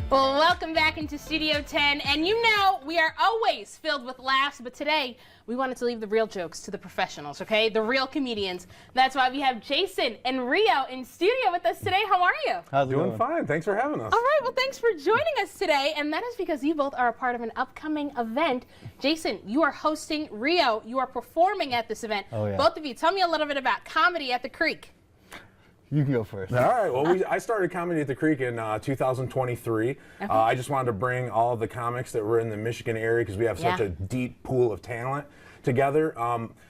Well, welcome back into Studio 10, and you know we are always filled with laughs, but today we wanted to leave the real jokes to the professionals, okay? The real comedians. That's why we have Jason and Rio in studio with us today. How are you? How's it Doing going? fine. Thanks for having us. All right, well, thanks for joining us today, and that is because you both are a part of an upcoming event. Jason, you are hosting. Rio, you are performing at this event. Oh, yeah. Both of you, tell me a little bit about Comedy at the Creek. You can go first. All right. Well, I started Comedy at the Creek in 2023. I just wanted to bring all of the comics that were in the Michigan area because we have such a deep pool of talent together.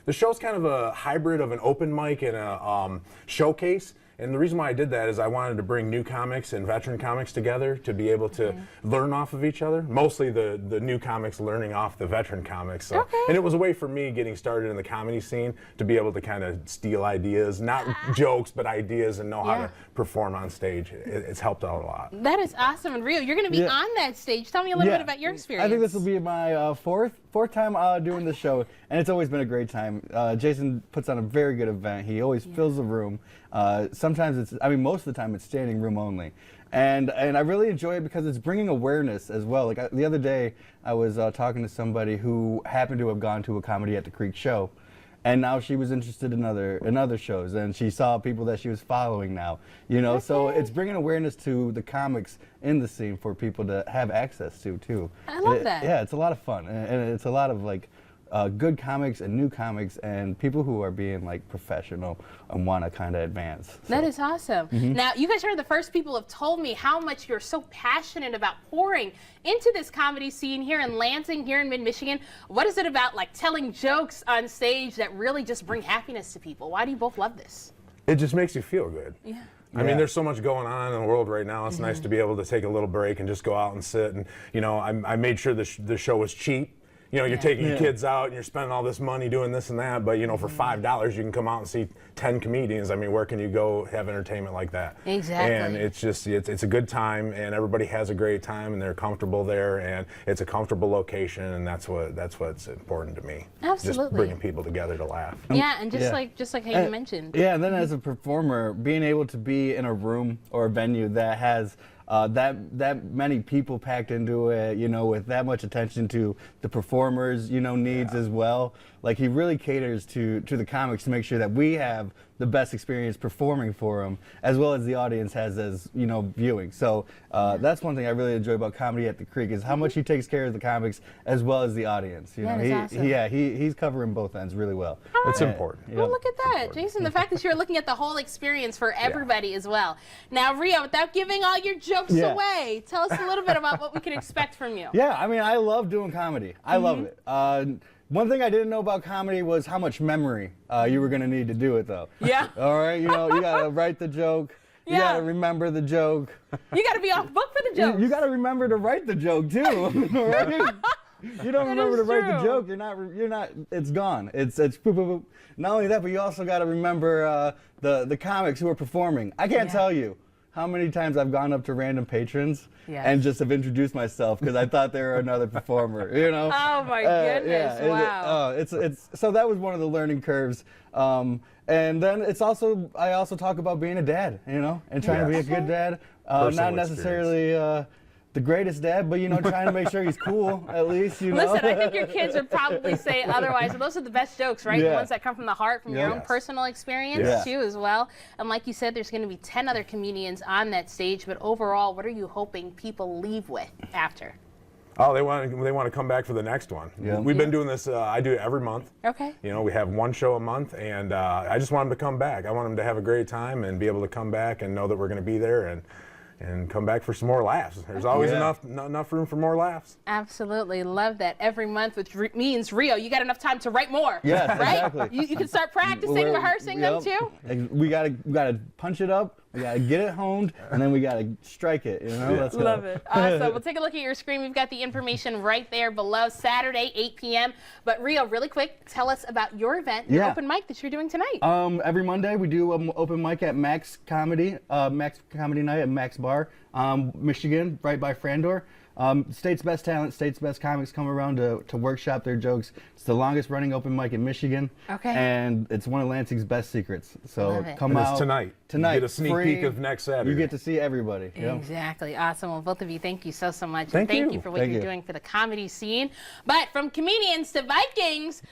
The show's kind of a hybrid of an open mic and a showcase. And the reason why I did that is I wanted to bring new comics and veteran comics together to be able to learn off of each other. Mostly the new comics learning off the veteran comics. So. And it was a way for me getting started in the comedy scene to be able to kind of steal ideas, not jokes, but ideas, and know how to perform on stage. It's helped out a lot. That is awesome. And Rio, you're going to be on that stage. Tell me a little bit about your experience. I think this will be my fourth time doing the show, and it's always been a great time. Jason puts on a very good event. He always fills the room. Sometimes most of the time it's standing room only. And I really enjoy it because it's bringing awareness as well. Like the other day, I was talking to somebody who happened to have gone to a Comedy at the Creek show, and now she was interested in other shows, and she saw people that she was following now. You know, so it's bringing awareness to the comics in the scene for people to have access to too. I love that. Yeah, it's a lot of fun, and it's a lot of like good comics and new comics and people who are being like professional and want to kind of advance. So. That is awesome. Now, you guys are the first people who have told me how much you're so passionate about pouring into this comedy scene here in Lansing, here in mid-Michigan. What is it about like telling jokes on stage that really just bring happiness to people? Why do you both love this? It just makes you feel good. Yeah. I mean, there's so much going on in the world right now. It's nice to be able to take a little break and just go out and sit. And, you know, I made sure the show was cheap. You know, you're taking your kids out and you're spending all this money doing this and that, but you know, for $5 you can come out and see 10 comedians. I mean, where can you go have entertainment like that? Exactly. And it's just, it's a good time, and everybody has a great time, and they're comfortable there, and it's a comfortable location, and that's what's important to me. Absolutely. Just bringing people together to laugh. Yeah, and just like how you mentioned. Yeah, and then as a performer, being able to be in a room or a venue that has that many people packed into it, you know, with that much attention to the performers, you know, needs as well. Like, he really caters to the comics to make sure that we have the best experience performing for them, as well as the audience has as, you know, viewing. So that's one thing I really enjoy about Comedy at the Creek is how much he takes care of the comics as well as the audience. You know, he's covering both ends really well. It's important. Well, look at that, Jason. The fact that you're looking at the whole experience for everybody as well. Now, Rio, without giving all your jokes away, tell us a little bit about what we can expect from you. Yeah, I mean, I love doing comedy. I love it. One thing I didn't know about comedy was how much memory you were going to need to do it, though. Yeah. All right, you know, you got to write the joke. You got to remember the joke. You got to be off book for the joke. You got to remember to write the joke, too. Right? You don't remember to write the joke, you're not, it's gone. It's boop, boop, boop. Not only that, but you also got to remember the comics who are performing. I can't tell you how many times I've gone up to random patrons and just have introduced myself because I thought they were another performer, you know? Oh my goodness, wow. It's so that was one of the learning curves. And then I also talk about being a dad, you know, and trying to be a good dad. Not necessarily the greatest dad, but, you know, trying to make sure he's cool, at least, you know. Listen, I think your kids would probably say otherwise. And those are the best jokes, right? The ones that come from the heart, from your own personal experience, too, as well. And like you said, there's going to be 10 other comedians on that stage. But overall, what are you hoping people leave with after? Oh, they want to come back for the next one. Yeah. We've been doing this. I do it every month. Okay. You know, we have one show a month, and I just want them to come back. I want them to have a great time and be able to come back and know that we're going to be there and come back for some more laughs. There's always enough room for more laughs. Absolutely, love that. Every month, which means, Rio, you got enough time to write more. Yes, right? Exactly. You can start practicing, rehearsing them too. We gotta punch it up. We gotta get it honed, and then we gotta strike it. You know, let's go. Love it. Awesome. Well, take a look at your screen. We've got the information right there below. Saturday, 8 p.m. But Rio, really quick, tell us about your event, your open mic that you're doing tonight. Every Monday we do an open mic at Max Comedy Night at Max Bar Michigan, right by Frandor. State's best talent, state's best comics come around to workshop their jokes. It's the longest running open mic in Michigan. Okay. And it's one of Lansing's best secrets. So Love it. come And out. it's tonight. Tonight. You get a sneak free. peek of next Saturday. You get to see everybody. Yep. Exactly. Awesome. Well, both of you, thank you so much. Thank and thank you. you for what Thank you're you. doing for the comedy scene. But from comedians to Vikings,